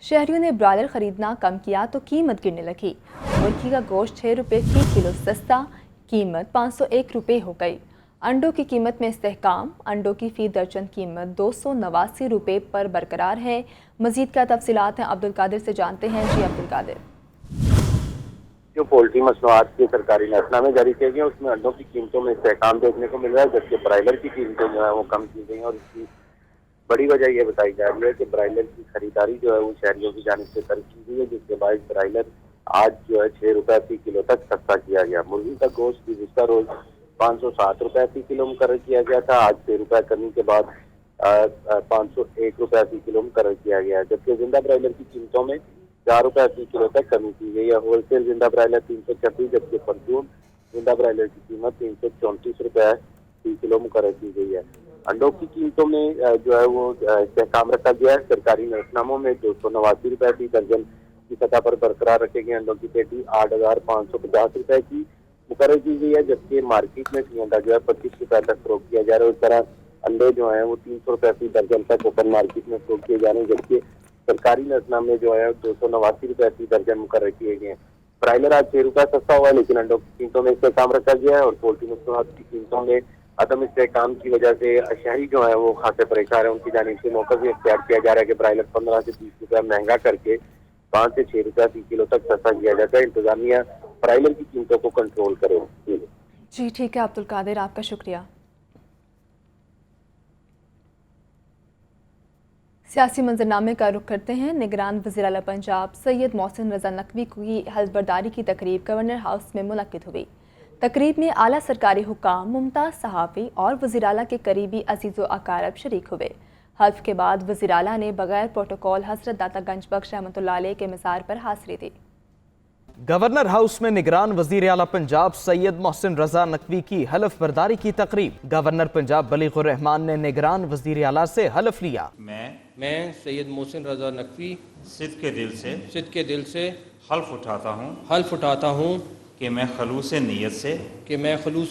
शहरियों ने ब्रॉयलर खरीदना कम किया तो कीमत गिरने लगी। मुर्गी का गोश्त 6 रुपये फी किलो सस्ता, कीमत 501 रुपये हो गई। अंडों की कीमत में इस्तेहकाम, अंडों की फी दर्जन कीमत 289 रुपये पर बरकरार है। मजीद क्या तफसीलात हैं अब्दुल कादिर से जानते हैं। जी अब्दुल कादिर। जो पोल्ट्री मसनूआत के सरकारी नेतनामे जारी किए गए उसमें अंडों की कीमतों में इस्तेहकाम देखने को मिल रहा है, जबकि ब्रायलर की कीमतें जो है वो कम की गई हैं। और इसकी बड़ी वजह यह बताई जा रही है कि ब्रायलर की खरीदारी जो है वो शहरियों की जानिब से तर्क की गई है, जिसके बाद ब्रायलर आज जो है 6 रुपये फी किलो तक सस्ता किया गया। मुर्गी का गोश्त गुज़िश्ता रोज 507 रुपये फी किलो मुकर्रर किया गया था, आज 6 रुपये कमी के बाद 501 रुपये फी किलो मुकर्रर किया गया है। जबकि जिंदा ब्रायलर की कीमतों में 4 रुपये फी किलो तक कमी की गई है। होलसेल जिंदा ब्रायलर 326, जबकि परचून जिंदा ब्रायलर की कीमत 334 रुपये फी किलो मुकर्रर की गई है। अंडों की कीमतों में जो है वो इस्तेहकाम रखा गया है। सरकारी नेतनामों में 289 रुपये फी दर्जन की सतह पर बरकरार रखे गए। अंडों की पेटी 8,550 रुपये की मुकर्रर की गई है, जबकि मार्केट में फी अंडा जो है 25 रुपये तक फरोख्त किया जा रहा है। उस तरह अंडे जो है वो 300 रुपये फी दर्जन तक ओपन मार्केट में फरोख्त किए जा रहे हैं, जबकि सरकारी नेतनामे जो है 289 रुपये फी दर्जन मुकर्रर किए गए हैं। ब्रायलर आज 6 रुपये सस्ता हुआ है, लेकिन अंडों की कीमतों में इस्तेहकाम रखा गया है। और पोल्ट्री मसनूआत की कीमतों में अदम इस्तेहकाम की वजह से शहरी जो है वो खासे परेशान है। उनकी जानिब से मौका भी इख्तियार किया जा रहा है कि ब्रायलर 15 से 20 रुपये महंगा करके 5 से 6 रुपये फी किलो तक सस्ता किया जाता है। इंतजामिया ब्रायलर की कीमतों को कंट्रोल करे। जी ठीक है अब्दुल कादिर, आपका शुक्रिया। सियासी मंजरनामे का रुख करते हैं। निगरान वज़ीर आला पंजाब सैयद मोहसिन रज़ा नकवी की हल्फबरदारी की तकरीब गवर्नर हाउस में मुनक्किद हुई। तकरीब में आला सरकारी हुकाम, मुमताज़ सहाफ़ी और वज़ीर आला के करीबी अजीज़ व अकारब शरीक हुए। हल्फ के बाद वज़ीर आला ने बगैर प्रोटोकॉल हज़रत दाता गंज बख्श रहमतुल्लाह अलैह के मज़ार पर हाज़री दी। गवर्नर हाउस में निगरान वजीर आला पंजाब सैयद मोहसिन रजा नकवी की हलफ बर्दारी की तकरीब। गवर्नर पंजाब बलीगुर रहमान ने निगरान वजीर आला से हलफ लिया। मैं सैयद मोहसिन रजा नकवी सिद्ध के दिल से हल्फ उठाता हूँ कि मैं खलूस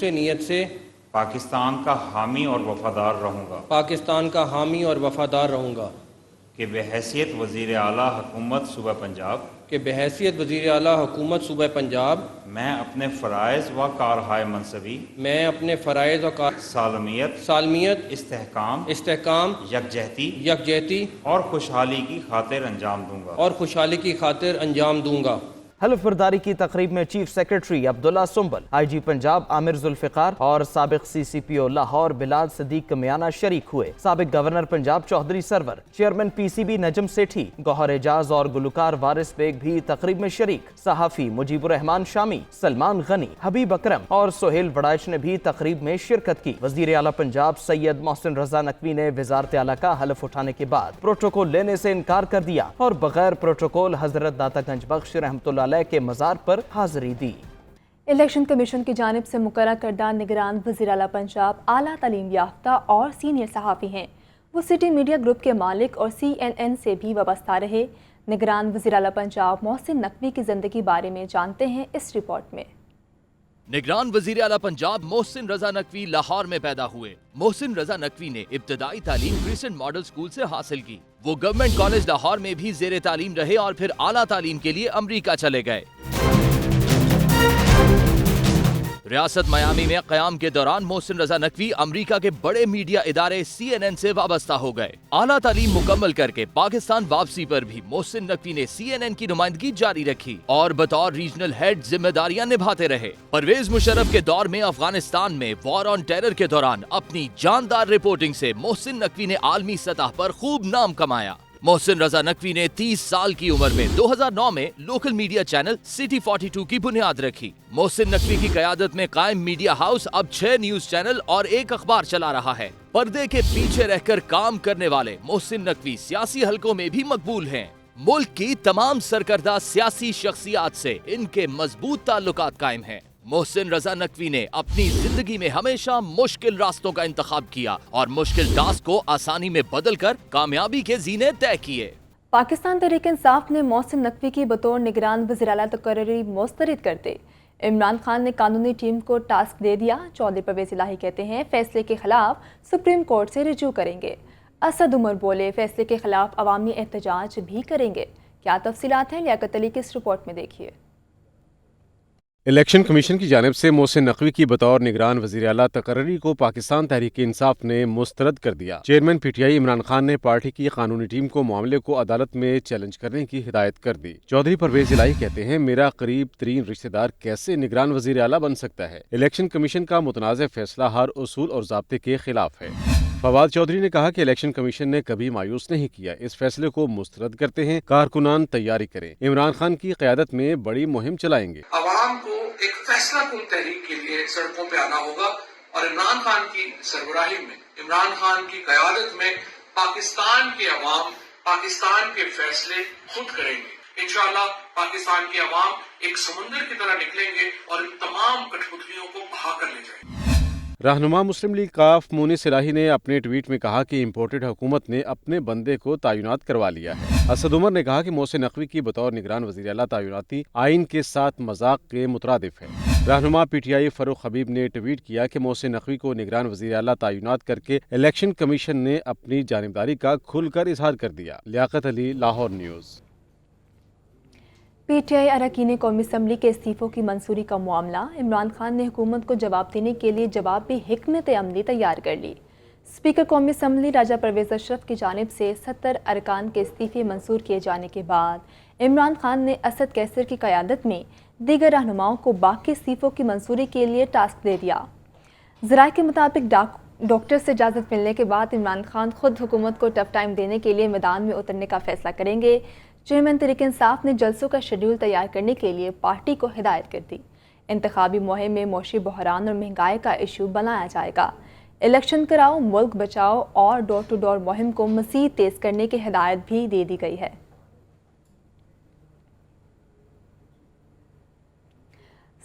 नीयत से पाकिस्तान का हामी और वफादार रहूँगा कि बहैसियत वज़ीर आला हुकूमत सूबा पंजाब मैं अपने फ़राइज़ व कारहाय सालमियत इस्तेहकाम यकजहती और खुशहाली की खातिर अंजाम दूंगा। हल्फ बर्दारी की तकरीब में chief secretary Abdullah Sumbal, IG. Punjab Aamir Zulfiqar और साबिक CCPO लाहौर बिलाल सदीक कमियाना शरीक हुए। साबिक governor Punjab Chaudhry Sarwar, chairman PCB Najam Sethi, Gohar Ejaz और गुलकार वारिस बेग भी तकरीब में शरीक। सहाफ़ी मुजीबुर रहमान शामी, सलमान गनी, हबीब अकरम और सोहेल वड़ाइच ने भी तकरीब में शिरकत की। वज़ीर आला पंजाब सैयद मोहसिन रजा नकवी ने वज़ारत आला का हल्फ उठाने के बाद प्रोटोकॉल लेने से इनकार कर दिया और बगैर प्रोटोकॉल हजरत दाता गंज बख्श रहमतुल्लाह अलैह के मज़ार पर हाज़री दी। इलेक्शन कमीशन की जानिब से मुकर्रर करदा निगरान वज़ीर आला पंजाब आला तालीम याफ्ता और सीनियर सहाफ़ी हैं। वो सिटी मीडिया ग्रुप के मालिक और CNN से भी वाबस्ता रहे। निगरान वज़ीर आला पंजाब मोहसिन नकवी की ज़िंदगी बारे में जानते हैं इस रिपोर्ट में। निगरान वज़ीर आला पंजाब मोहसिन रजा नकवी लाहौर में पैदा हुए। मोहसिन रजा नकवी ने इब्तदाई तालीम क्रिसेंट मॉडल स्कूल से हासिल की। वो गवर्नमेंट कॉलेज लाहौर में भी ज़ेरे तालीम रहे और फिर आला तालीम के लिए अमरीका चले गए। रियासत मियामी में क़याम के दौरान मोहसिन रजा नकवी अमरीका के बड़े मीडिया इदारे CNN से वाबस्ता हो गए। आला तालीम मुकम्मल करके पाकिस्तान वापसी पर भी मोहसिन नकवी ने CNN की नुमाइंदगी जारी रखी और बतौर रीजनल हेड जिम्मेदारियां निभाते रहे। परवेज मुशर्रफ के दौर में अफगानिस्तान में वॉर ऑन टेरर के दौरान अपनी जानदार रिपोर्टिंग से मोहसिन नकवी ने आलमी सतह पर खूब नाम कमाया। मोहसिन रजा नकवी ने 30 साल की उम्र में 2009 में लोकल मीडिया चैनल सिटी 42 की बुनियाद रखी। मोहसिन नकवी की क़यादत में कायम मीडिया हाउस अब 6 न्यूज चैनल और 1 अखबार चला रहा है। पर्दे के पीछे रहकर काम करने वाले मोहसिन नकवी सियासी हलकों में भी मकबूल हैं। मुल्क की तमाम सरकर्दा सियासी शख्सियात से इनके मजबूत ताल्लुकात कायम हैं। मोहसिन रजा नकवी ने अपनी जिंदगी में हमेशा मुश्किल रास्तों का इंतखाब किया और मुश्किल टास्क को आसानी में बदलकर कामयाबी के जीने तय किए। पाकिस्तान तहरीक इंसाफ ने मोहसिन नकवी की बतौर निगरान वज़ीर आला तकर्री मुस्तरद करते इमरान खान ने कानूनी टीम को टास्क दे दिया। चौधरी परवेज इलाही कहते हैं फैसले के खिलाफ सुप्रीम कोर्ट से रिजू करेंगे। اسد عمر بولے فیصلے کے خلاف عوامی احتجاج بھی کریں گے. کیا تفصیلات ہیں لیاقت علی کی اس رپورٹ میں دیکھیے. الیکشن کمیشن کی جانب سے محسن نقوی کی بطور نگران وزیر اعلیٰ تقرری کو پاکستان تحریک انصاف نے مسترد کر دیا. چیئرمین پی ٹی آئی عمران خان نے پارٹی کی قانونی ٹیم کو معاملے کو عدالت میں چیلنج کرنے کی ہدایت کر دی. چودھری پرویز الہی کہتے ہیں میرا قریب ترین رشتہ دار کیسے نگران وزیر اعلیٰ بن سکتا ہے. الیکشن کمیشن کا متنازع فیصلہ ہر اصول اور ضابطے کے خلاف ہے. فواد چودھری نے کہا کہ الیکشن کمیشن نے کبھی مایوس نہیں کیا. اس فیصلے کو مسترد کرتے ہیں. کارکنان تیاری کریں. عمران خان کی قیادت میں بڑی مہم چلائیں گے. عوام کو ایک فیصلہ کن تحریک کے لیے سڑکوں پہ آنا ہوگا اور عمران خان کی سربراہی میں، عمران خان کی قیادت میں پاکستان کے عوام پاکستان کے فیصلے خود کریں گے. انشاءاللہ پاکستان کے عوام ایک سمندر کی طرح نکلیں گے اور ان تمام کٹھپتلیوں کو بہا کر لے جائیں گے. رہنما مسلم لیگ کاف مونس الہی نے اپنے ٹویٹ میں کہا کہ امپورٹڈ حکومت نے اپنے بندے کو تعینات کروا لیا ہے. اسد عمر نے کہا کہ محسن نقوی کی بطور نگران وزیر اعلیٰ تعیناتی آئین کے ساتھ مذاق کے مترادف ہے. رہنما پی ٹی آئی فاروق حبیب نے ٹویٹ کیا کہ محسن نقوی کو نگران وزیر اعلیٰ تعینات کر کے الیکشن کمیشن نے اپنی جانبداری کا کھل کر اظہار کر دیا. Liaquat Ali, Lahore news. P T I اراکین قومی اسمبلی کے استعفوں کی منظوری کا معاملہ. عمران خان نے حکومت کو جواب دینے کے لیے جوابی حکمت عملی تیار کر لی. اسپیکر قومی اسمبلی راجہ پرویز اشرف کی جانب سے 70 ارکان کے استعفے منظور کیے جانے کے بعد عمران خان نے اسد کیسر کی قیادت میں دیگر رہنماؤں کو باقی استعفوں کی منظوری کے لیے ٹاسک دے دیا. ذرائع کے مطابق ڈاکٹر سے اجازت ملنے کے بعد عمران خان خود حکومت کو ٹف ٹائم دینے کے لیے میدان میں اترنے کا فیصلہ کریں گے. چیئرمین تحریک انصاف نے جلسوں کا شیڈول تیار کرنے کے لیے پارٹی کو ہدایت کر دی. انتخابی مہم میں معاشی بحران اور مہنگائی کا ایشو بنایا جائے گا. الیکشن کراؤ، ملک بچاؤ اور ڈور ٹو ڈور مہم کو مزید تیز کرنے کی ہدایت بھی دے دی گئی ہے.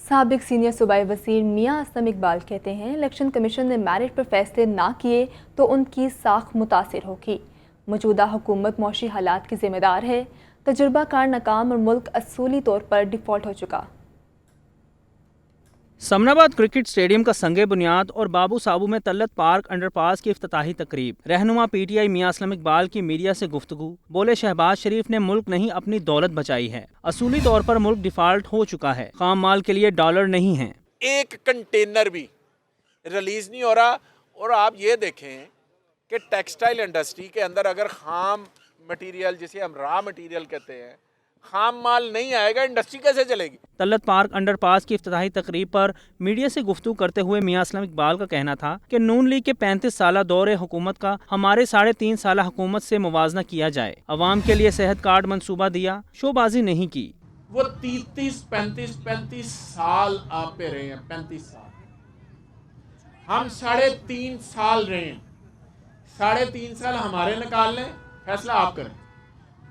سابق سینئر صوبائی وزیر میاں اسلم اقبال کہتے ہیں الیکشن کمیشن نے میرٹ پر فیصلے نہ کیے تو ان کی ساکھ متاثر ہوگی. موجودہ حکومت معاشی حالات کی ذمہ دار ہے. تجربہ کار ناکام اور ملک اصولی طور پر ڈیفالٹ ہو چکا. سمناباد کرکٹ اسٹیڈیم کا سنگ بنیاد اور بابو صابو میں تلت پارک انڈر پاس کی افتتاحی تقریب. رہنما پی ٹی آئی میاں اسلم اقبال کی میڈیا سے گفتگو. بولے شہباز شریف نے ملک نہیں اپنی دولت بچائی ہے. اصولی طور پر ملک ڈیفالٹ ہو چکا ہے. خام مال کے لیے ڈالر نہیں ہیں. ایک کنٹینر بھی ریلیز نہیں ہو رہا. اور آپ یہ دیکھیں کہ ٹیکسٹائل انڈسٹری کے اندر اگر خام مٹیریل جسے ہم را مٹیریل کہتے ہیں، خام مال نہیں آئے گا، انڈسٹری کیسے چلے گی؟ تلت پارک انڈر پاس کی افتتاحی تقریب پر میڈیا سے گفتگو کرتے ہوئے میاں اسلم اقبال کا کہنا تھا کہ نون لیگ کے 35 سالہ دور حکومت کا ہمارے 3.5 سالہ حکومت سے موازنہ کیا جائے. عوام کے لیے صحت کارڈ منصوبہ دیا، شو بازی نہیں کی. وہ 35 سال آپ پہ رہے ہیں. 35 سال ہم 3.5 سال رہے ہیں. 3.5 سال ہمارے نکال لیں، فیصلہ آپ کریں.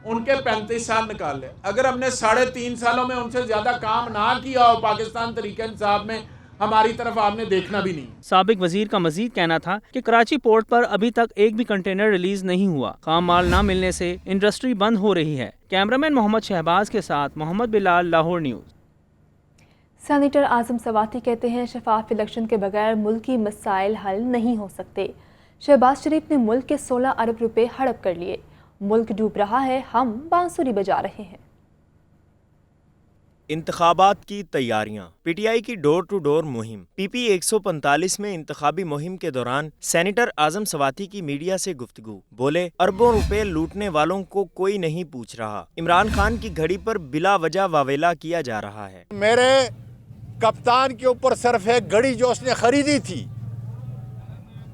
ان کے 35 سال نکال لیں. اگر ہم نے 3.5 سالوں میں ان سے زیادہ کام نہ کیا ہو پاکستان تحریک انصاف میں، ہماری طرف آپ نے دیکھنا بھی نہیں. سابق وزیر کا مزید کہنا تھا کہ کراچی پورٹ پر ابھی تک ایک بھی کنٹینر ریلیز نہیں ہوا. خام مال نہ ملنے سے انڈسٹری بند ہو رہی ہے. کیمرامین محمد شہباز کے ساتھ محمد بلال، لاہور نیوز. سینیٹر اعظم سواتی کہتے ہیں شفاف الیکشن کے بغیر ملکی مسائل حل نہیں ہو سکتے. شہباز شریف نے ملک کے 16 ارب روپے ہڑپ کر لیے. ملک ڈوب رہا ہے، ہم بانسری بجا رہے ہیں. انتخابات کی تیاریاں. پی ٹی آئی کی ڈور ٹو ڈور مہم. پی پی 145 میں انتخابی مہم کے دوران سینیٹر اعظم سواتی کی میڈیا سے گفتگو. بولے اربوں روپے لوٹنے والوں کو کوئی نہیں پوچھ رہا. عمران خان کی گھڑی پر بلا وجہ واویلا کیا جا رہا ہے. میرے کپتان کے اوپر صرف ایک گھڑی جو اس نے خریدی تھی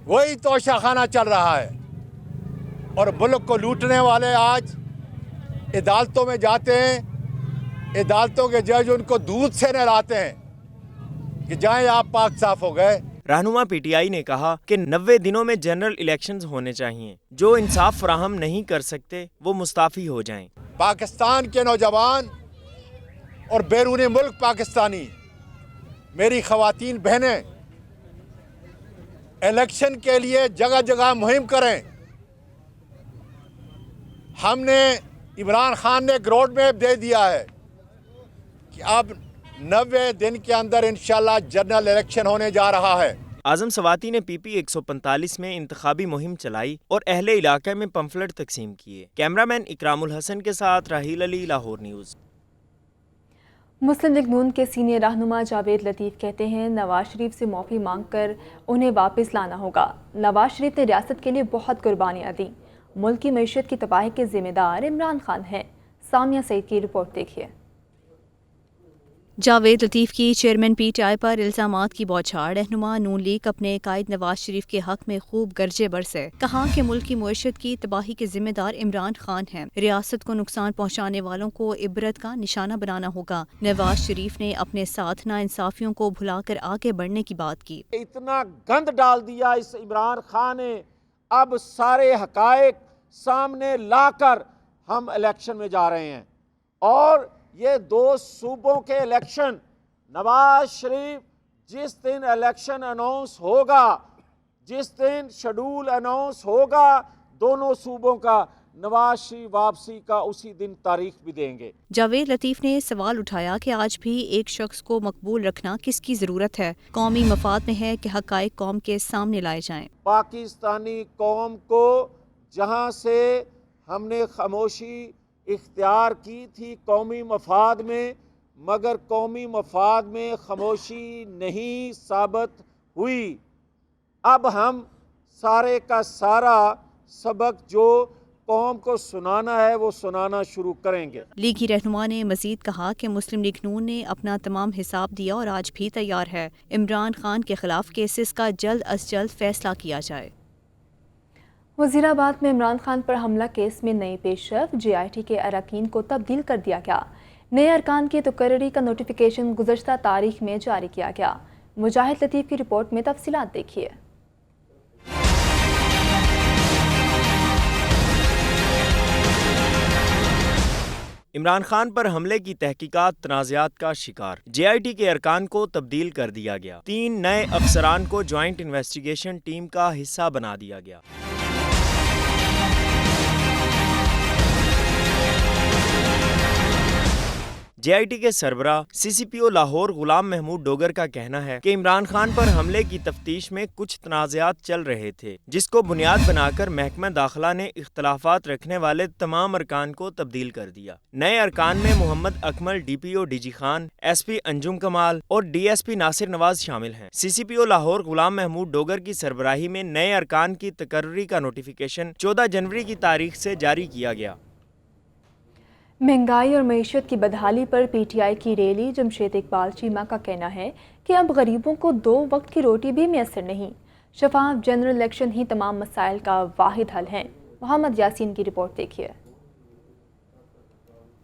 وہی توشہ خانہ چل رہا ہے. اور ملک کو لوٹنے والے آج عدالتوں میں جاتے ہیں. عدالتوں کے جج ان کو دودھ سے نہلاتے ہیں کہ جائیں آپ پاک صاف ہو گئے. رہنما پی ٹی آئی نے کہا کہ 90 دنوں میں جنرل الیکشنز ہونے چاہیے. جو انصاف فراہم نہیں کر سکتے وہ مستعفی ہو جائیں. پاکستان کے نوجوان اور بیرون ملک پاکستانی، میری خواتین بہنیں، الیکشن کے لیے جگہ جگہ مہم کریں. ہم نے عمران خان نے ایک روڈ میپ دے دیا ہے کہ اب 90 دن کے اندر انشاءاللہ جنرل الیکشن ہونے جا رہا ہے. आजम सवाती ने PP 145 में इंतखाबी मुहिम चलाई और अहले इलाके में पम्फलेट तकसीम किए। कैमरामैन इकरामुल हसन के साथ राहील अली, लाहौर न्यूज़। मुस्लिम लीग नून के सीनियर रहनुमा जावेद लतीफ़ कहते हैं नवाज शरीफ से माफ़ी मांगकर उन्हें वापस लाना होगा। नवाज शरीफ ने रियासत के लिए बहुत कुर्बानियाँ दी। मुल्क की मईशत की तबाही के जिम्मेदार इमरान खान हैं। सामिया सईद की रिपोर्ट देखिए। जावेद लतीफ़ की चेयरमैन PTI पर इल्ज़ामात की बौछार। रहनुमा नून लीग अपने कायद नवाज शरीफ के हक में खूब गरजे बरसे। कहा कि मुल्क की मईशत की तबाही के जिम्मेदार इमरान खान हैं। रियासत को नुकसान पहुँचाने वालों को इबरत का निशाना बनाना होगा। नवाज शरीफ ने अपने साथ नाइंसाफियों को भुलाकर आगे बढ़ने की बात की। इतना गंद डाल दिया इस इमरान खान ने, अब सारे हकायक सामने लाकर हम इलेक्शन में जा रहे हैं और ये 2 सूबों के इलेक्शन, नवाज शरीफ जिस दिन इलेक्शन अनाउंस होगा, जिस दिन शेड्यूल अनाउंस होगा दोनों सूबों का, नवाज शरीफ वापसी का उसी दिन तारीख भी देंगे। जावेद लतीफ़ ने सवाल उठाया कि आज भी एक शख्स को मकबूल रखना किसकी ज़रूरत है। कौमी मफाद में है कि हक़ाइक़ कौम के सामने लाए जाएं। पाकिस्तानी कौम को जहाँ से हमने खामोशी इख्तियार की थी कौमी मफाद में, मगर कौमी मफाद में खामोशी नहीं साबित हुई। अब हम सारे का सारा सबक जो कौम को सुनाना है वो सुनाना शुरू करेंगे। लीगी रहनुमा ने मजीद कहा कि मुस्लिम लीग नून ने अपना तमाम हिसाब दिया और आज भी तैयार है। इमरान खान के खिलाफ केसेस का जल्द अज जल्द फैसला किया जाए। वज़ीराबाद में इमरान खान पर हमला केस में नई पेशरफ। JIT के अरकान को तब्दील कर दिया गया। नए अरकान की तकर्री का नोटिफिकेशन गुज़श्ता तारीख में जारी किया गया। मुजाहिद लतीफ़ की रिपोर्ट में तफसीलात देखिए। इमरान खान पर हमले की तहकीकात तनाज़ात का शिकार। JIT के अरकान को तब्दील कर दिया गया। 3 नए अफसरान को ज्वाइंट इन्वेस्टिगेशन टीम का हिस्सा बना दिया गया। JIT के सरबराह CCPO लाहौर गुलाम महमूद डोगर का कहना है कि इमरान खान पर हमले की तफ्तीश में कुछ तनाज़ात चल रहे थे, जिसको बुनियाद बनाकर महकमा दाखिला ने इख्तलाफात रखने वाले तमाम अरकान को तब्दील कर दिया। नए अरकान में Mohammad Akmal DPO DG Khan, SP Anjum कमाल और DSP नासिर नवाज शामिल हैं। CCPO लाहौर गुलाम महमूद डोगर की सरबराही में नए अरकान की तकर्री का नोटिफिकेशन 14 जनवरी की तारीख से जारी किया गया। महंगाई और मईशत की बदहाली पर PTI की रैली। जमशेद इकबाल चीमा का कहना है कि अब गरीबों को 2 वक्त की रोटी भी मैसर नहीं। शफाफ जनरल इलेक्शन ही तमाम मसाइल का वाहिद हल है। मोहम्मद यासीन की रिपोर्ट देखिए।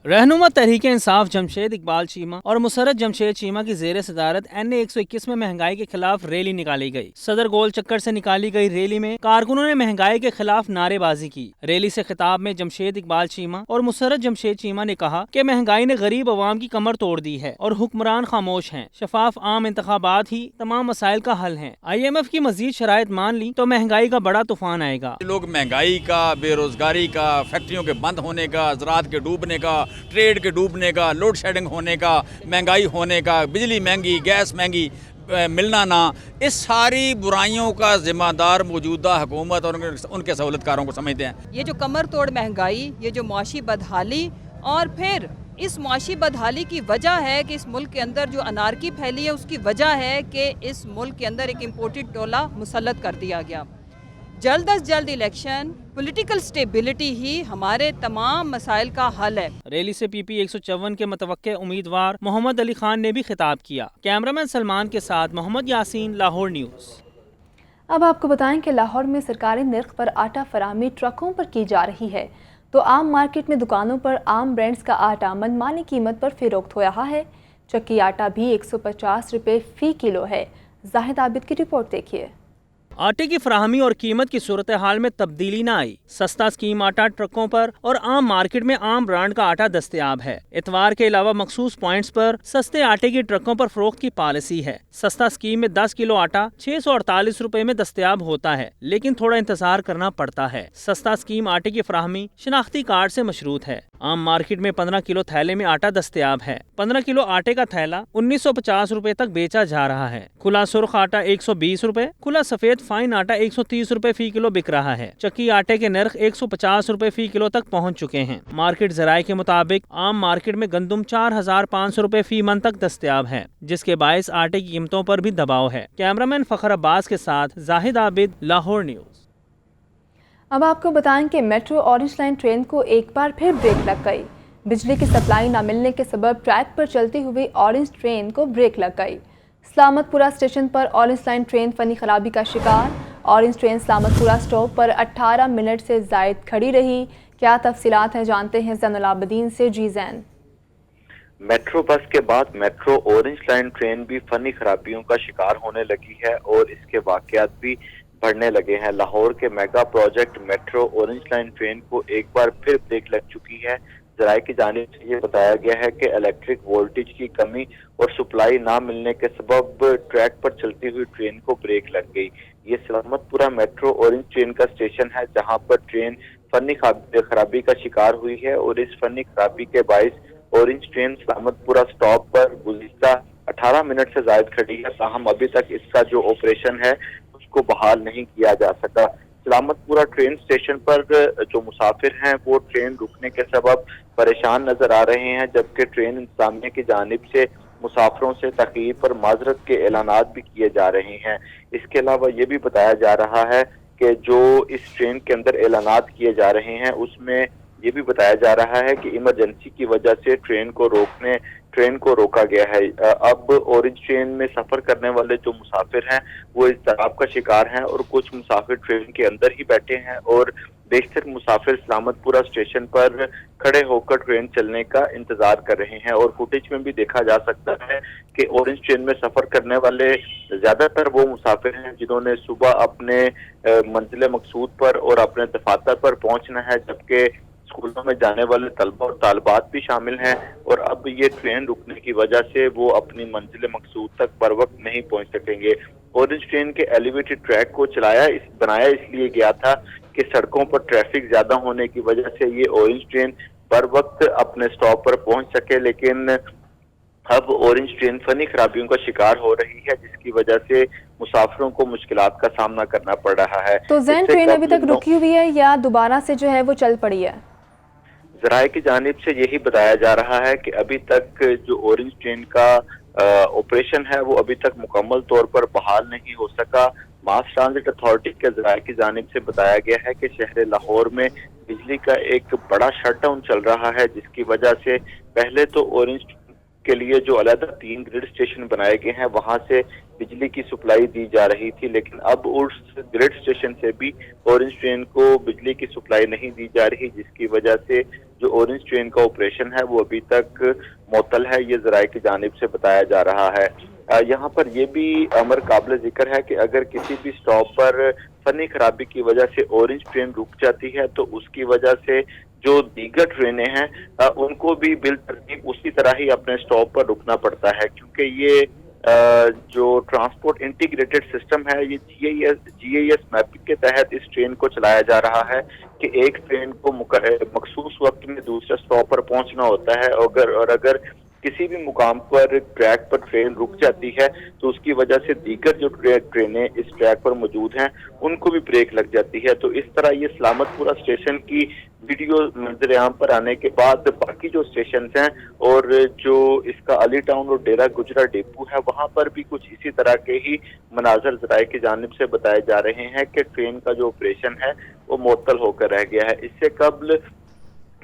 रहनुमा तहरीक इंसाफ जमशेद इकबाल चीमा और मुसर्रत जमशेद चीमा की ज़ेर सदारत NA 121 में महंगाई के खिलाफ रैली निकाली गई। सदर गोल चक्कर से निकाली गई रैली में कारकुनों ने महंगाई के खिलाफ नारेबाजी की। रैली से खिताब में जमशेद इकबाल चीमा और मुसर्रत जमशेद चीमा ने कहा कि महंगाई ने गरीब अवाम की कमर तोड़ दी है और हुक्मरान खामोश हैं। शफाफ आम इंतखाबात ही तमाम मसाइल का हल हैं। IMF की मजीद शराइत मान ली तो महंगाई का बड़ा तूफान आएगा। लोग महंगाई का, बेरोजगारी का, फैक्ट्रियों के बंद होने का, ज़राअत के डूबने का, ट्रेड के डूबने का, लोड शेडिंग होने का, महंगाई होने का, बिजली महंगी, गैस महंगी मिलना ना, इस सारी बुराइयों का जिम्मेदार मौजूदा हुकूमत और उनके सहूलतकारों को समझते हैं। ये जो कमर तोड़ महंगाई, ये जो मुआशी बदहाली और फिर इस मुआशी बदहाली की वजह है कि इस मुल्क के अंदर जो अनारकी फैली है, उसकी वजह है कि इस मुल्क के अंदर एक इम्पोर्टेड टोला मुसल्लत कर दिया गया। जल्द अज जल्द इलेक्शन, पॉलिटिकल स्टेबिलिटी ही हमारे तमाम मसाइल का हल है। रैली से PP 154 के मुतवक्के उम्मीदवार मोहम्मद अली खान ने भी खिताब किया। कैमरामैन सलमान के साथ मोहम्मद यासीन, लाहौर न्यूज़। अब आपको बताएं कि लाहौर में सरकारी नर्ख पर आटा फराहमी ट्रकों पर की जा रही है, तो आम मार्केट में दुकानों पर आम ब्रांड्स का आटा मनमानी कीमत पर फरोख्त हो रहा है। चक्की आटा भी 150 रुपये फ़ी किलो है। जाहिद आबिद की रिपोर्ट देखिए। आटे की फराहमी और कीमत की सूरत हाल में तब्दीली न आई। सस्ता स्कीम आटा ट्रकों पर और आम मार्केट में आम ब्रांड का आटा दस्तयाब है। इतवार के अलावा मखसूस पॉइंट्स पर सस्ते आटे की ट्रकों पर फरोख्त की पॉलिसी है। सस्ता स्कीम में 10 किलो आटा 648 रुपए में दस्तयाब होता है, लेकिन थोड़ा इंतजार करना पड़ता है। सस्ता स्कीम आटे की फराहमी शनाख्ती कार्ड से मशरूत है। आम मार्केट में 15 किलो थैले में आटा दस्तयाब है। 15 किलो आटे का थैला 1950 रुपए तक बेचा जा रहा है। खुला सुर्ख आटा 120 रुपए, खुला सफेद फाइन आटा 130 रुपए फी किलो बिक रहा है। चक्की आटे के नर्ख 150 रुपए फी किलो तक पहुंच चुके हैं। मार्केट जराये के मुताबिक आम मार्केट में गंदुम 4500 रुपए फी मन तक दस्तयाब है, जिसके बायस आटे की कीमतों पर भी दबाव है। कैमरामैन फखर अब्बास के साथ जाहिद आबिद, लाहौर न्यूज। अब आपको बताएं कि मेट्रो ऑरेंज लाइन ट्रेन को एक बार फिर ब्रेक लग गई। बिजली की सप्लाई न मिलने के सबब ट्रैक पर चलती हुई ऑरेंज ट्रेन को ब्रेक लग गई। सलामतपुरा स्टेशन पर ऑरेंज लाइन ट्रेन फनी खराबी का शिकार। ऑरेंज ट्रेन सलामतपुरा स्टॉप पर 18 मिनट से ज़ायद खड़ी रही। क्या तफसीलात हैं, जानते हैं ज़ैनुल आबिदीन से। जी ज़ैन। मेट्रो बस के बाद मेट्रो ऑरेंज लाइन ट्रेन भी फनी खराबियों का शिकार होने लगी है और इसके वाकयात भी बढ़ने लगे हैं। लाहौर के mega project metro orange line train को एक बार फिर ब्रेक लग चुकी है। जराये की जानिब से ये बताया गया है कि इलेक्ट्रिक वोल्टेज की कमी और सप्लाई ना मिलने के सबब ट्रैक पर चलती हुई ट्रेन को ब्रेक लग गई। ये सलामतपुरा मेट्रो ऑरेंज ट्रेन का स्टेशन है, जहां पर ट्रेन फनी खराबी का शिकार हुई है और इस फनी खराबी के बायस ऑरेंज ट्रेन सलामतपुरा स्टॉप पर गुज़िश्ता 18 मिनट से ज्यादा खड़ी है। ताहम अभी तक इसका जो ऑपरेशन है उसको बहाल नहीं किया जा सका। सलामतपुरा ट्रेन स्टेशन पर जो मुसाफिर हैं वो ट्रेन रुकने के सबब परेशान नजर आ रहे हैं, जबकि ट्रेन इंतजामिया की जानिब से मुसाफिरों से तखलीफ पर माजरत के ऐलानात भी किए जा रहे हैं। इसके अलावा ये भी बताया जा रहा है कि जो इस ट्रेन के अंदर ऐलानात किए जा रहे हैं उसमें ये भी बताया जा रहा है कि इमरजेंसी की वजह से ट्रेन को रोका गया है। अब ऑरेंज ट्रेन में सफर करने वाले जो मुसाफिर हैं वो इज़्तिराब का शिकार हैं और कुछ मुसाफिर ट्रेन के अंदर ही बैठे हैं और बेशतर मुसाफिर सलामतपुरा स्टेशन पर खड़े होकर ट्रेन चलने का इंतजार कर रहे हैं। और फुटेज में भी देखा जा सकता है कि ऑरेंज ट्रेन में सफर करने वाले ज्यादातर वो मुसाफिर हैं जिन्होंने सुबह अपने मंजिल मकसूद पर और अपने दफातर पर पहुंचना है, जबकि स्कूलों में जाने वाले तलबा और तालिबात भी शामिल हैं। और अब ये ट्रेन रुकने की वजह से वो अपनी मंजिल मकसूद तक बर वक्त नहीं पहुंच सकेंगे। ऑरेंज ट्रेन के एलिवेटेड ट्रैक को बनाया इसलिए गया था कि सड़कों पर ट्रैफिक ज्यादा होने की वजह से ये ऑरेंज ट्रेन बर वक्त अपने स्टॉप पर पहुंच सके, लेकिन अब ऑरेंज ट्रेन फनी खराबियों का शिकार हो रही है, जिसकी वजह से मुसाफिरों को मुश्किलात का सामना करना पड़ रहा है। तो ज़ैन ट्रेन अभी तक रुकी हुई है या दोबारा से जो है वो चल पड़ी है? जराये की जानिब से यही बताया जा रहा है कि अभी तक जो ऑरेंज ट्रेन का ऑपरेशन है वो अभी तक मुकम्मल तौर पर बहाल नहीं हो सका। मास ट्रांजिट अथॉरिटी के जराये की जानिब से बताया गया है कि शहर लाहौर में बिजली का एक बड़ा शटडाउन चल रहा है, जिसकी वजह से पहले तो ऑरेंज के लिए जो अलग 3 ग्रिड स्टेशन बनाए गए हैं वहां से बिजली की सप्लाई दी जा रही थी, लेकिन अब उस ग्रिड स्टेशन से भी ऑरेंज ट्रेन को बिजली की सप्लाई नहीं दी जा रही, जिसकी वजह से जो ऑरेंज ट्रेन का ऑपरेशन है वो अभी तक मुअत्तल है। ये जराये की जानिब से बताया जा रहा है। यहाँ पर यह भी अमर काबिल जिक्र है कि अगर किसी भी स्टॉप पर फनी खराबी की वजह से ऑरेंज ट्रेन रुक जाती है तो उसकी वजह से जो दीगर ट्रेनें हैं उनको भी बिल तरतीब उसी तरह ही अपने स्टॉप पर रुकना पड़ता है, क्योंकि ये जो ट्रांसपोर्ट इंटीग्रेटेड सिस्टम है ये GIS मैपिंग के तहत इस ट्रेन को चलाया जा रहा है कि एक ट्रेन को मखसूस वक्त में दूसरे स्टॉप पर पहुंचना होता है और अगर किसी भी मुकाम पर ट्रैक पर ट्रेन रुक जाती है तो उसकी वजह से दीगर जो ट्रेनें इस ट्रैक पर मौजूद हैं उनको भी ब्रेक लग जाती है। तो इस तरह ये सलामतपुरा स्टेशन की वीडियो मंजर आम पर आने के बाद बाकी जो स्टेशन हैं और जो इसका अली टाउन और डेरा गुजरा डिपो है वहां पर भी कुछ इसी तरह के ही मनाजर जराये की जानिब से बताए जा रहे हैं कि ट्रेन का जो ऑपरेशन है वो मुअत्तल होकर रह गया है। इससे कबल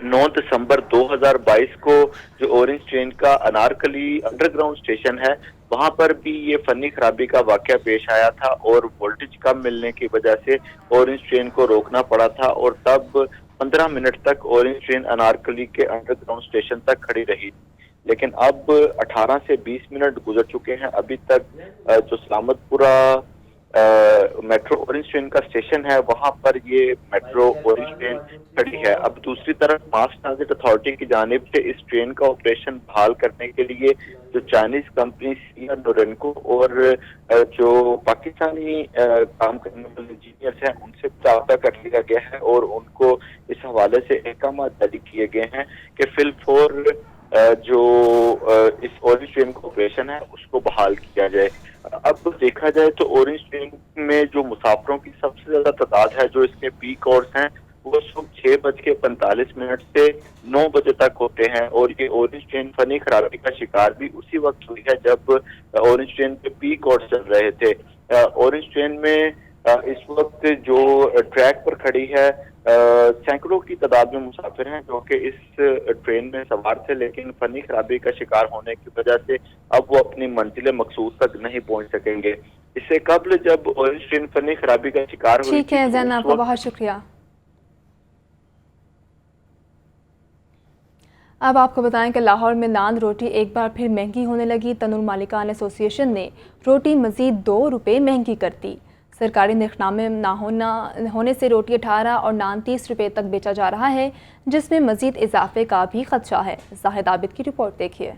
9 दिसंबर 2022 को जो ऑरेंज ट्रेन का अनारकली अंडरग्राउंड स्टेशन है वहां पर भी ये फनी खराबी का वाकया पेश आया था और वोल्टेज कम मिलने की वजह से ऑरेंज ट्रेन को रोकना पड़ा था और तब 15 मिनट तक ऑरेंज ट्रेन अनारकली के अंडरग्राउंड स्टेशन तक खड़ी रही। लेकिन अब 18 से 20 मिनट गुजर चुके हैं, अभी तक जो सलामतपुरा میٹرو اورنج ٹرین کا اسٹیشن ہے وہاں پر یہ میٹرو اورنج ٹرین کھڑی ہے. اب دوسری طرف ماس ٹرانزٹ اتھارٹی کی جانب سے اس ٹرین کا آپریشن بحال کرنے کے لیے جو چائنیز کمپنی نورینکو اور جو پاکستانی کام کرنے والے انجینئرس ہیں ان سے رابطہ کر لیا گیا ہے اور ان کو اس حوالے سے احکامات جاری کیے گئے ہیں کہ فی الفور جو اس اورنج ٹرین کا آپریشن ہے اس کو بحال کیا جائے. اب دیکھا جائے تو اورنج ٹرین میں جو مسافروں کی سب سے زیادہ تعداد ہے جو اس کے پیک آورز ہیں وہ صبح 6:45 سے 9 بجے تک ہوتے ہیں اور یہ اورنج ٹرین فنی خرابی کا شکار بھی اسی وقت ہوئی ہے جب اورنج ٹرین پہ پیک آورز چل رہے تھے. اورنج ٹرین میں اس وقت جو ٹریک پر کھڑی ہے سینکڑوں کی تعداد میں مسافر ہیں جو کہ اس ٹرین میں سوار تھے لیکن فنی خرابی کا شکار ہونے کی وجہ سے اب وہ اپنی منزل مقصود تک نہیں پہنچ سکیں گے. اس سے قبل جب اورنج ٹرین فنی خرابی کا شکار ہوئی ٹھیک ہے زین، آپ کا بہت شکریہ. اب آپ کو بتائیں کہ لاہور میں نان روٹی ایک بار پھر مہنگی ہونے لگی. تنور مالکان ایسوسی ایشن نے روٹی مزید 2 روپے مہنگی کر دی. سرکاری نرخنامے نہ ہونے سے روٹی 18 اور نان 30 روپے تک بیچا جا رہا ہے جس میں مزید اضافے کا بھی خدشہ ہے. زاہد عابد کی رپورٹ دیکھیے.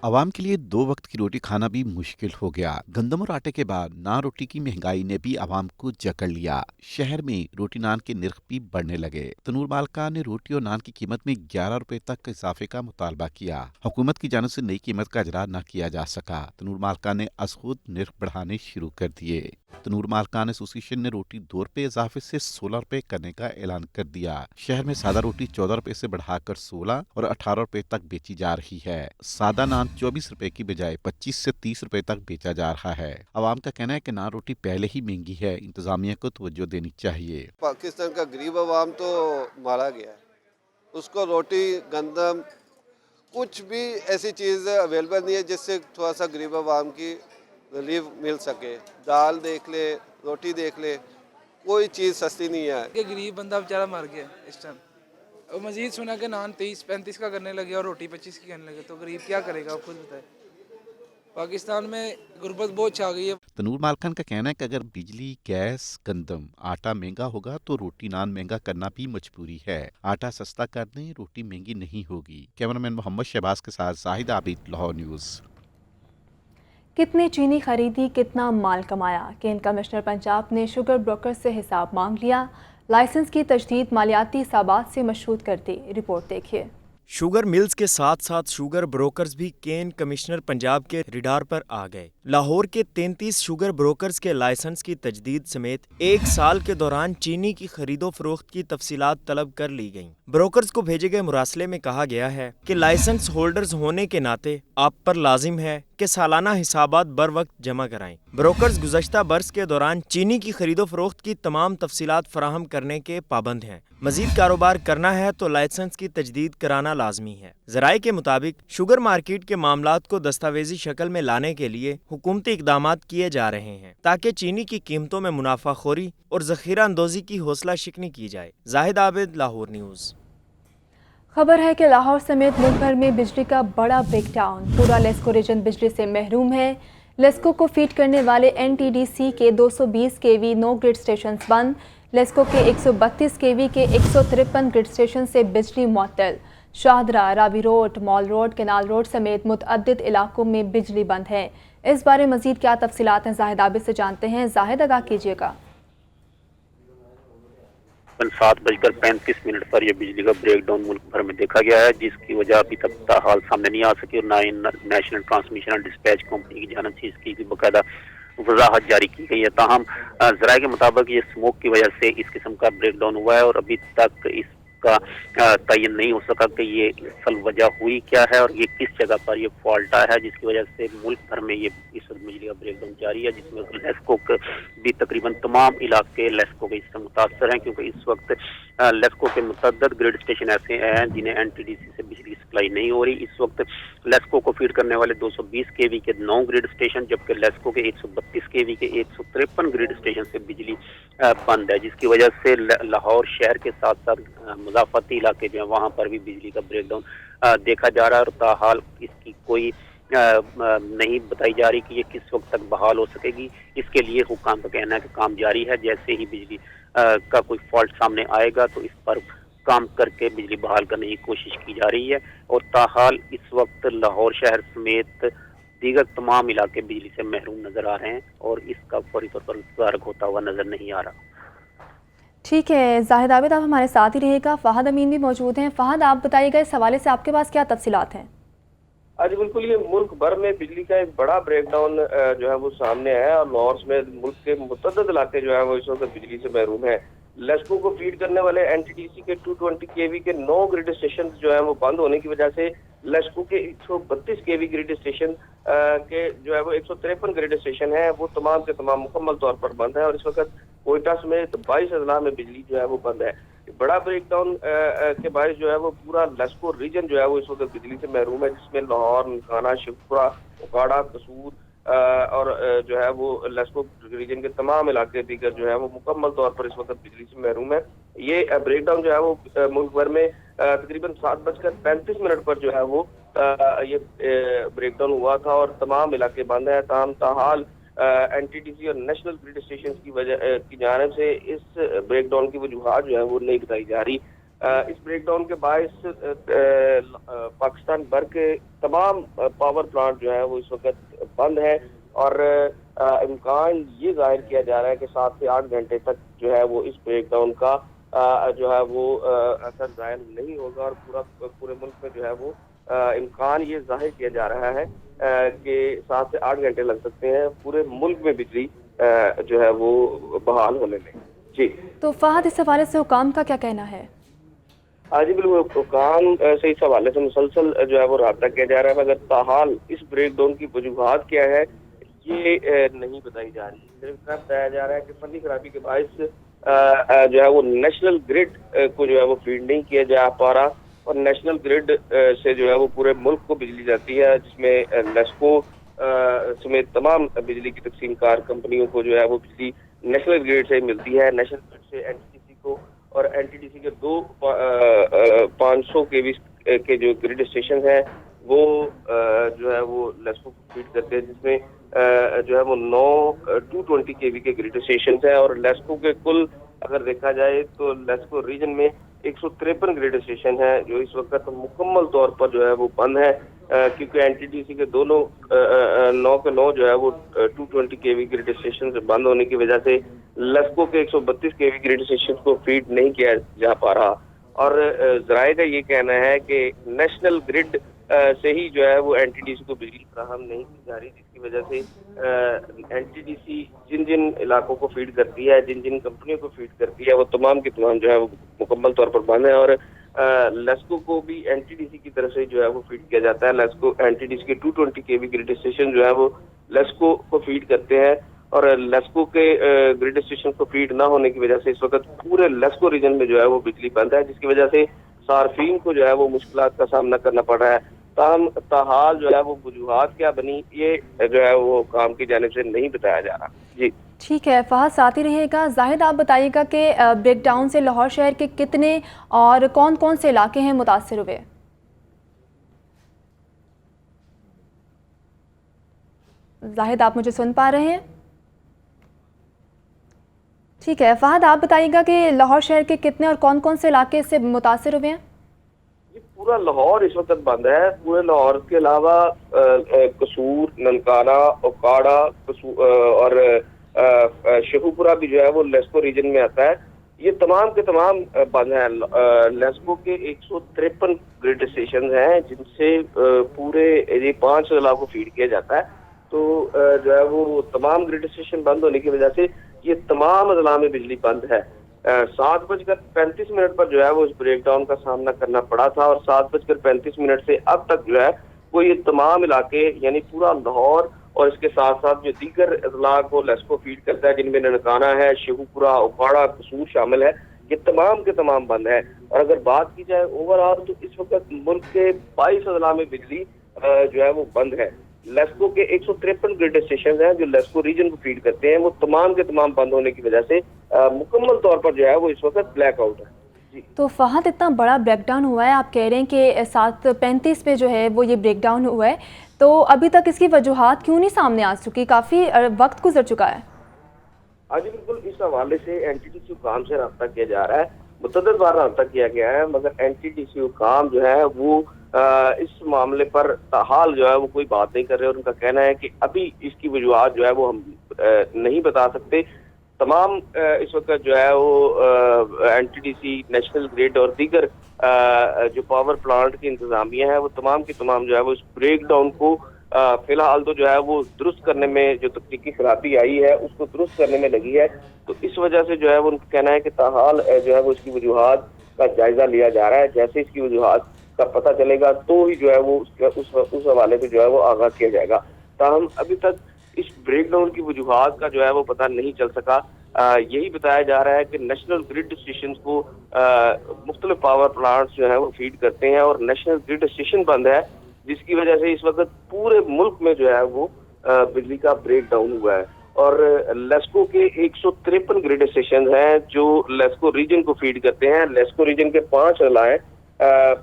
عوام کے لیے 2 وقت کی روٹی کھانا بھی مشکل ہو گیا. گندم اور آٹے کے بعد نان روٹی کی مہنگائی نے بھی عوام کو جکڑ لیا. شہر میں روٹی نان کے نرخ بھی بڑھنے لگے. تنور مالکان نے روٹی اور نان کی قیمت میں 11 روپے تک اضافے کا مطالبہ کیا. حکومت کی جانب سے نئی قیمت کا اجرا نہ کیا جا سکا. تنور مالکان نے از خود نرخ بڑھانے شروع کر دیے. تنور مالکان ایسوسی ایشن نے روٹی 2 روپے اضافے سے 16 روپے کرنے کا اعلان کر دیا. شہر میں سادہ روٹی 14 روپے سے بڑھا کر 16 اور 18 روپے تک بیچی جا رہی ہے. سادہ نان 24 روپے کی بجائے 25 سے 30 روپے تک بیچا جا رہا ہے. عوام کا کہنا ہے کہ نان روٹی پہلے ہی مہنگی ہے. انتظامیہ کو توجہ دینی چاہیے. پاکستان کا غریب عوام تو مارا گیا ہے. اس کو روٹی گندم کچھ بھی ایسی چیز اویلیبل نہیں ہے جس سے تھوڑا سا غریب عوام کی ریلیف مل سکے. دال دیکھ لے، روٹی دیکھ لے، کوئی چیز سستی نہیں ہے. کہ غریب بندہ بیچارہ مر گیا اس ٹائم. اور مزید سنا کہ نان 30-35 کا کرنے لگے اور روٹی 25 کی کرنے لگے تو غریب کیا کرے گا آپ خود بتائیں. پاکستان میں غربت بہت چھا گئی ہے. تنور مالکان کا کہنا ہے کہ اگر بجلی، گیس، گندم، آٹا مہنگا ہوگا تو روٹی نان مہنگا کرنا بھی مجبوری ہے. آٹا سستا کر دیں، روٹی مہنگی نہیں ہوگی. کیمرامین محمد شہباز کے ساتھ زاہد عابد، لاہور نیوز. کتنے چینی خریدی، کتنا مال کمایا؟ کین کمشنر پنجاب نے شوگر بروکر سے حساب مانگ لیا. لائسنس کی تجدید مالیاتی حسابات سے مشروط کر دی. رپورٹ دیکھیے. شوگر ملز کے ساتھ ساتھ شوگر بروکرز بھی کین کمشنر پنجاب کے ریڈار پر آ گئے. لاہور کے 33 شوگر بروکرز کے لائسنس کی تجدید سمیت 1 سال کے دوران چینی کی خرید و فروخت کی تفصیلات طلب کر لی گئیں. بروکرز کو بھیجے گئے مراسلے میں کہا گیا ہے کہ لائسنس ہولڈرز ہونے کے ناطے آپ پر لازم ہے کہ سالانہ حسابات بر وقت جمع کرائیں. بروکرز گزشتہ برس کے دوران چینی کی خرید و فروخت کی تمام تفصیلات فراہم کرنے کے پابند ہیں. مزید کاروبار کرنا ہے تو لائسنس کی تجدید کرانا لازمی ہے. ذرائع کے مطابق شوگر مارکیٹ کے معاملات کو دستاویزی شکل میں لانے کے لیے حکومتی اقدامات کیے جا رہے ہیں تاکہ چینی کی قیمتوں میں منافع خوری اور ذخیرہ اندوزی کی حوصلہ شکنی کی جائے. زاہد عابد، لاہور نیوز. خبر ہے کہ لاہور سمیت ملک بھر میں بجلی کا بڑا بریک ڈاؤن. پورا لیسکو ریجن بجلی سے محروم ہے. لیسکو کو فیڈ کرنے والے NTDC کے 220 kV 9 گرڈ اسٹیشنز بند. لیسکو کے 132 kV کے 153 گرڈ اسٹیشن سے بجلی معطل. شاہدرہ، راوی روڈ، مال روڈ، کینال روڈ سمیت متعدد علاقوں میں بجلی بند ہے. اس بارے مزید کیا تفصیلات ہیں زاہد عابد سے جانتے ہیں. زاہد، آگاہ کیجیے گا. 7:35 پر یہ بجلی کا بریک ڈاؤن ملک بھر میں دیکھا گیا ہے جس کی وجہ ابھی تک تاحال سامنے نہیں آ سکی اور نہ ہی national transmission and despatch company کی جانب سے اس کی باقاعدہ وضاحت جاری کی گئی ہے. تاہم ذرائع کے مطابق یہ اسموک کی وجہ سے اس قسم کا بریک ڈاؤن ہوا ہے اور ابھی تک اس کا تعین نہیں ہو سکا کہ یہ اصل وجہ ہوئی کیا ہے اور یہ کس جگہ پر یہ فالٹ آیا ہے جس کی وجہ سے ملک بھر میں یہ اس وقت بجلی کا بریک ڈاؤن جاری ہے جس میں لیسکو بھی تقریباً تمام علاقے لیسکو کے اس سے متاثر ہیں کیونکہ اس وقت لیسکو کے متعدد گریڈ اسٹیشن ایسے ہیں جنہیں NTDC سے بجلی سپلائی نہیں ہو رہی. اس وقت لیسکو کو فیڈ کرنے والے 220 kV کے 9 گریڈ اسٹیشن جبکہ لیسکو کے 132 kV کے 153 گریڈ اسٹیشن سے بجلی بند ہے جس کی وجہ سے لاہور شہر کے ساتھ ساتھ مضافاتی علاقے جو ہیں وہاں پر بھی بجلی کا بریک ڈاؤن دیکھا جا رہا ہے اور تاحال اس کی کوئی نہیں بتائی جا رہی کہ یہ کس وقت تک بحال ہو سکے گی. اس کے لیے حکام کا کہنا ہے کہ کام جاری ہے. جیسے ہی بجلی کا کوئی فالٹ سامنے آئے گا تو اس پر کام کر کے بجلی بحال کرنے کی کوشش کی جا رہی ہے. اور تاحال اس وقت لاہور شہر سمیت دیگر تمام علاقے بجلی سے محروم نظر آ رہے ہیں اور اس کا فوری طور پر تدارک ہوتا ہوا نظر نہیں آ رہا. ٹھیک ہے زاہد عابد، آپ ہمارے ساتھ ہی رہے گا. فہد امین بھی موجود ہیں. فہد، آپ بتائیے گا اس حوالے سے آپ کے پاس کیا تفصیلات ہیں؟ جی بالکل، یہ ملک بھر میں بجلی کا ایک بڑا بریک ڈاؤن جو ہے وہ سامنے آیا ہے اور لاہور سمیت ملک کے متعدد علاقے جو ہے وہ اس وقت بجلی سے محروم ہیں. لیسکو کو فیڈ کرنے والے این ٹی ڈی سی کے 220 kV کے 9 گریڈ اسٹیشن جو ہیں وہ بند ہونے کی وجہ سے لیسکو کے 132 kV گریڈ اسٹیشن کے جو ہے وہ 153 گریڈ اسٹیشن ہیں وہ تمام کے تمام مکمل طور پر بند ہیں اور اس وقت کوئٹہ سمیت 22 اضلاع میں بجلی جو ہے وہ بند ہے. بڑا بریک ڈاؤن کے باعث جو ہے وہ پورا لیسکو ریجن جو ہے وہ اس وقت بجلی سے محروم ہے، جس میں لاہور، ننکانہ، شیخوپورہ، اکاڑا، قصور اور جو ہے وہ لیسکو ریجن کے تمام علاقے دیگر جو ہے وہ مکمل طور پر اس وقت بجلی سے محروم ہے. یہ بریک ڈاؤن جو ہے وہ ملک بھر میں تقریباً 7:35 پر جو ہے وہ یہ بریک ڈاؤن ہوا تھا اور تمام علاقے بند ہیں. تاحال این ٹی ڈی سی اور نیشنل گریڈ اسٹیشن کی جانب سے اس بریک ڈاؤن کی وجوہات جو ہے وہ نہیں بتائی جا رہی. اس بریک ڈاؤن کے باعث پاکستان بھر کے تمام پاور پلانٹ جو ہے وہ اس وقت بند ہے اور امکان یہ ظاہر کیا جا رہا ہے کہ 7 سے 8 گھنٹے تک جو ہے وہ اس بریک ڈاؤن کا جو ہے وہ اثر ظاہر نہیں ہوگا اور پورے ملک میں جو ہے وہ امکان یہ ظاہر کیا جا رہا ہے کہ 7 سے 8 گھنٹے لگ سکتے ہیں پورے ملک میں بجلی جو ہے وہ بحال ہونے میں. جی تو فہد، اس حوالے سے حکام کا کیا کہنا ہے؟ جی بالکل، حکام سے اس حوالے سے مسلسل جو ہے وہ رابطہ کیا جا رہا ہے مگر تاحال اس بریک ڈاؤن کی وجوہات کیا ہے یہ نہیں بتائی جا رہی. صرف اتنا بتایا جا رہا ہے کہ فنی خرابی کے باعث جو ہے وہ نیشنل گریڈ کو جو ہے وہ فیڈ نہیں کیا جا پا رہا اور نیشنل گریڈ سے جو ہے وہ پورے ملک کو بجلی جاتی ہے، جس میں لیسکو سمیت تمام بجلی کی تقسیم کار کمپنیوں کو جو ہے وہ بجلی نیشنل گریڈ سے ملتی ہے. نیشنل گریڈ سے این ٹی ڈی سی کو اور این ٹی ڈی سی کے 2 500 kV کے جو گریڈ اسٹیشن ہیں وہ جو ہے وہ لیسکو کو فیڈ کرتے ہیں، جس میں جو ہے وہ 220 kV کے گریڈ اسٹیشن ہیں اور لیسکو کے کل اگر دیکھا جائے تو لیسکو ریجن میں 153 گریڈ اسٹیشن ہیں جو اس وقت مکمل طور پر جو ہے وہ بند ہے کیونکہ این ٹی ڈی سی کے دونوں 9 کے 9 جو ہے وہ 220 kV گریڈ اسٹیشن سے بند ہونے کی وجہ سے لیسکو کے 132 kV گریڈ اسٹیشن کو فیڈ نہیں کیا جا پا رہا اور ذرائع کا یہ کہنا ہے کہ نیشنل گریڈ سے ہی جو ہے وہ این ٹی ڈی سی کو بجلی فراہم نہیں کی جا رہی، جس کی وجہ سے این ٹی ڈی سی جن علاقوں کو فیڈ کرتی ہے، جن کمپنیوں کو فیڈ کرتی ہے وہ تمام کی تمام جو ہے وہ مکمل طور پر بند ہے اور لیسکو کو بھی این ٹی ڈی سی کی طرف سے جو ہے وہ فیڈ کیا جاتا ہے. LESCO N T D C کے 220 kV گریڈ اسٹیشن جو ہے وہ لیسکو کو فیڈ کرتے ہیں اور لیسکو کے گریڈ اسٹیشن کو فیڈ نہ ہونے کی وجہ سے اس وقت پورے لیسکو ریجن میں جو ہے وہ بجلی بند ہے، جس کی وجہ سے صارفین کو جو ہے وہ مشکلات کا سامنا کرنا پڑ رہا ہے. تاحال جو ہے وہ وجوہات کیا بنی یہ جو ہے وہ کام کی جانب سے نہیں بتایا جا رہا. جی ٹھیک ہے فہد، ساتھ ہی رہے گا. زاہد، آپ بتائیے گا کہ بریک ڈاؤن سے لاہور شہر کے کتنے اور کون کون سے علاقے ہیں متاثر ہوئے؟ زاہد، آپ مجھے سن پا رہے ہیں؟ ٹھیک ہے فہد، آپ بتائیے گا کہ لاہور شہر کے کتنے اور کون کون سے علاقے سے متاثر ہوئے ہیں؟ پورا لاہور اس وقت بند ہے. پورے لاہور کے علاوہ قصور، ننکانہ، اکاڑا اور شیخوپورہ بھی جو ہے وہ لیسکو ریجن میں آتا ہے. یہ تمام کے تمام بند ہیں. لیسکو کے 153 گریڈ اسٹیشن ہیں جن سے پورے 5 اضلاع کو فیڈ کیا جاتا ہے. تو جو ہے وہ تمام گریڈ اسٹیشن بند ہونے کی وجہ سے یہ تمام اضلاع میں بجلی بند ہے. 7:35 پر جو ہے وہ اس بریک ڈاؤن کا سامنا کرنا پڑا تھا اور 7:35 سے اب تک جو ہے وہ یہ تمام علاقے یعنی پورا لاہور اور اس کے ساتھ ساتھ جو دیگر اضلاع کو لیسکو فیڈ کرتا ہے جن میں ننکانہ ہے، شیخوپورہ، اکاڑا، قصور شامل ہے، یہ تمام کے تمام بند ہے. اور اگر بات کی جائے اوور آل تو اس وقت ملک کے 22 اضلاع میں بجلی جو ہے وہ بند ہے. لیسکو کے 153 گریڈ اسٹیشن ہیں جو لیسکو ریجن کو فیڈ کرتے ہیں وہ تمام کے تمام بند ہونے کی وجہ سے مکمل طور پر جو ہے وہ اس وقت بلیک آؤٹ ہے. تو فہد، اتنا بڑا بریک ڈاؤن ہوا ہے، آپ کہہ رہے ہیں کہ 7:35 پہ جو ہے وہ یہ بریک ڈاؤن ہوا ہے، तो अभी तक इसकी वजूहात क्यों नहीं सामने आ चुकी? काफ़ी वक्त गुजर चुका है। हाँ जी बिल्कुल, इस हवाले से एनटीडीसी हुकाम से रब्ता किया जा रहा है, मुतअद्दिद बार रब्ता किया गया है, मगर एनटीडीसी हुकाम जो है वो इस मामले पर ताहाल जो है वो कोई बात नहीं कर रहे और उनका कहना है कि अभी इसकी वजूहात जो है वो हम नहीं बता सकते। तमाम इस वक्त जो है वो एनटीडीसी, नेशनल ग्रिड और दीगर जो पावर प्लांट की इंतजामिया है वो तमाम की तमाम जो है वो इस ब्रेक डाउन को फिलहाल तो जो है वो दुरुस्त करने में, जो तकनीकी खराबी आई है उसको दुरुस्त करने में लगी है। तो इस वजह से जो है वो उनका कहना है कि ताहाल जो है वो इसकी वजूहात का जायजा लिया जा रहा है। जैसे इसकी वजूहात का पता चलेगा तो ही जो है वो उस हवाले से जो है वो आगाह किया जाएगा। ताहम अभी तक इस ब्रेक डाउन की वजूहात का जो है वो पता नहीं चल सका। यही बताया जा रहा है कि नेशनल ग्रिड स्टेशन को मुख्तलिफ पावर प्लांट्स जो है वो फीड करते हैं और नेशनल ग्रिड स्टेशन बंद है, जिसकी वजह से इस वक्त पूरे मुल्क में जो है वो बिजली का ब्रेक डाउन हुआ है। और लेस्को के 153 ग्रिड स्टेशन हैं जो लेस्को रीजन को फीड करते हैं। लेस्को रीजन के 5 अजला हैं।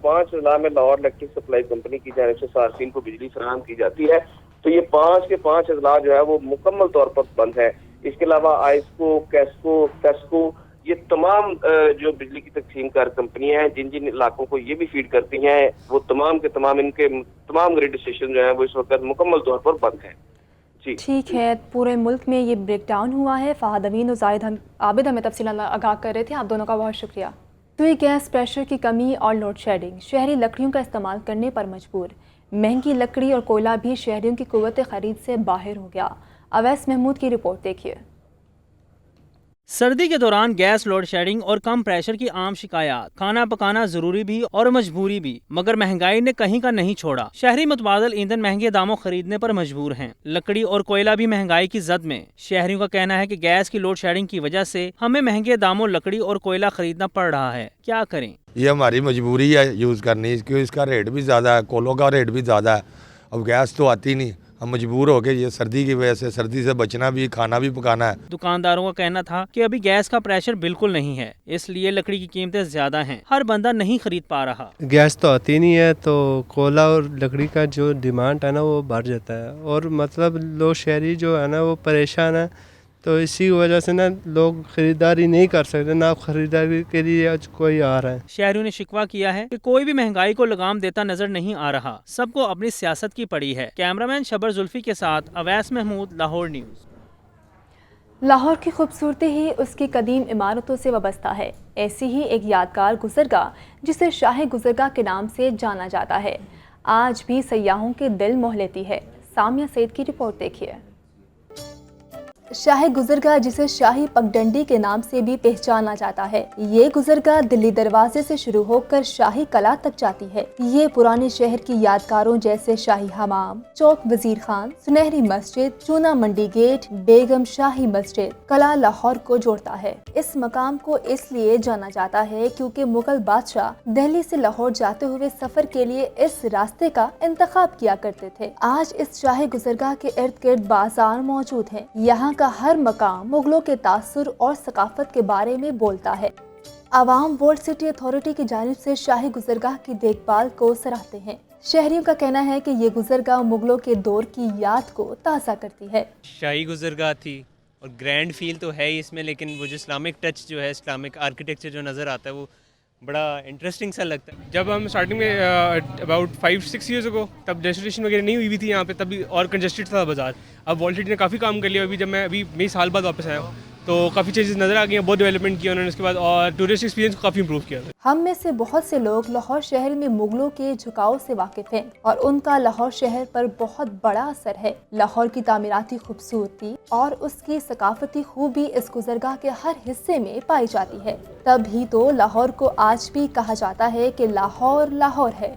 5 अजला में लाहौर इलेक्ट्रिक सप्लाई कंपनी की जानिब से सार्फिन को बिजली फराहम की जाती है। तो ये 5 के 5 अजला जो है वो मुकम्मल तौर पर बंद है। इसके अलावा आइस्को, कैस्को, फेस्को, ये तमाम जो बिजली की तकसीमकार कंपनियां हैं जिन जिन इलाकों को ये भी फीड करती हैं, वो तमाम के तमाम इनके तमाम ग्रिड स्टेशन जो है वो इस वक्त मुकम्मल तौर पर बंद है। जी ठीक है, पूरे मुल्क में ये ब्रेक डाउन हुआ है। फहद अमीन और जाहिद आबिद हमें तफसील आगाह कर रहे थे, आप दोनों का बहुत शुक्रिया। तो ये गैस प्रेशर की कमी और लोड शेडिंग, शहरी लकड़ियों का इस्तेमाल करने पर मजबूर। महंगी लकड़ी और कोयला भी शहरियों की कुव्वत खरीद से बाहर हो गया। अवैस महमूद की रिपोर्ट देखिए। सर्दी के दौरान गैस लोड शेडिंग और कम प्रेशर की आम शिकायत। खाना पकाना जरूरी भी और मजबूरी भी, मगर महंगाई ने कहीं का नहीं छोड़ा। शहरी मुतबादल ईंधन महंगे दामों खरीदने पर मजबूर हैं। लकड़ी और कोयला भी महंगाई की जद में। शहरियों का कहना है कि गैस की लोड शेडिंग की वजह से हमें महंगे दामों लकड़ी और कोयला खरीदना पड़ रहा है। क्या करें? ये हमारी मजबूरी है यूज़ करनी, क्योंकि इसका रेट भी ज़्यादा है, कोलों का रेट भी ज़्यादा है। अब गैस तो आती नहीं, हम मजबूर हो गए। ये सर्दी की वजह से, सर्दी से बचना भी, खाना भी पकाना है। दुकानदारों का कहना था कि अभी गैस का प्रेशर बिल्कुल नहीं है, इसलिए लकड़ी की कीमतें ज्यादा हैं। हर बंदा नहीं खरीद पा रहा। गैस तो आती नहीं है तो कोयला और लकड़ी का जो डिमांड है ना वो बढ़ जाता है, और मतलब लोग शहरी जो है ना वो परेशान है। तो इसी वजह से ना लोग खरीदारी नहीं कर सकते, ना खरीदारी के लिए आज कोई आ रहा है। शहरियों ने शिकवा किया है कि कोई भी महंगाई को लगाम देता नजर नहीं आ रहा, सबको अपनी सियासत की पड़ी है। कैमरामैन शबर जुल्फी के साथ अवैस महमूद, लाहौर न्यूज़। लाहौर की खूबसूरती ही उसकी कदीम इमारतों से वाबस्ता है। ऐसी ही एक यादगार गुजरगाह जिसे शाही गुजरगाह के नाम से जाना जाता है, आज भी सयाहों के दिल मोह लेती है। सामिया सईद की रिपोर्ट देखिए। शाही गुजरगाह जिसे शाही पगडंडी के नाम से भी पहचाना जाता है, ये गुजरगाह दिल्ली दरवाजे से शुरू होकर शाही कला तक जाती है। ये पुराने शहर की यादगारों जैसे शाही हमाम, चौक वजीर खान, सुनहरी मस्जिद, चूना मंडी गेट, बेगम शाही मस्जिद, कला लाहौर को जोड़ता है। इस मकाम को इसलिए जाना जाता है क्योंकि मुगल बादशाह दिल्ली से लाहौर जाते हुए सफर के लिए इस रास्ते का इंतखाब किया करते थे। आज इस शाही गुजरगाह के इर्द गिर्द बाजार मौजूद है। यहाँ का हर मकाम मुगलों के तासुर और सकाफत के बारे में बोलता है। आवाम वर्ल्ड सिटी अथॉरिटी की जानिब से शाही गुजरगाह की देखभाल को सराहते हैं। शहरियों का कहना है कि ये गुजरगाह मुगलों के दौर की याद को ताज़ा करती है। शाही गुजरगाह थी और ग्रैंड फील तो है ही इसमें, लेकिन वो जो इस्लामिक टच जो है, इस्लामिक आर्किटेक्चर जो नज़र आता है वो बड़ा इंटरेस्टिंग सा लगता है। जब हम स्टार्टिंग में अबाउट 5-6 ईयर्स अगो, तब डेस्टिनेशन वगैरह नहीं हुई थी यहाँ पे, तभी और कंजेस्टेड था बाजार। अब वर्ल्ड सिटी ने काफ़ी काम कर लिया। अभी जब मैं साल बाद वापस आया हूँ तो काफ़ी चीज़ें नज़र आ गई हैं, बहुत डेवलपमेंट किया उन्होंने उसके बाद, और टूरिस्ट एक्सपीरियंस को काफ़ी इंप्रूव किया। हम में से बहुत से लोग लाहौर शहर में मुगलों के झुकाव से वाकिफ हैं और उनका लाहौर शहर पर बहुत बड़ा असर है। लाहौर की तामीराती खूबसूरती और उसकी सकाफती खूबी इस गुजरगाह के हर हिस्से में पाई जाती है। तभी तो लाहौर को आज भी कहा जाता है कि लाहौर लाहौर है।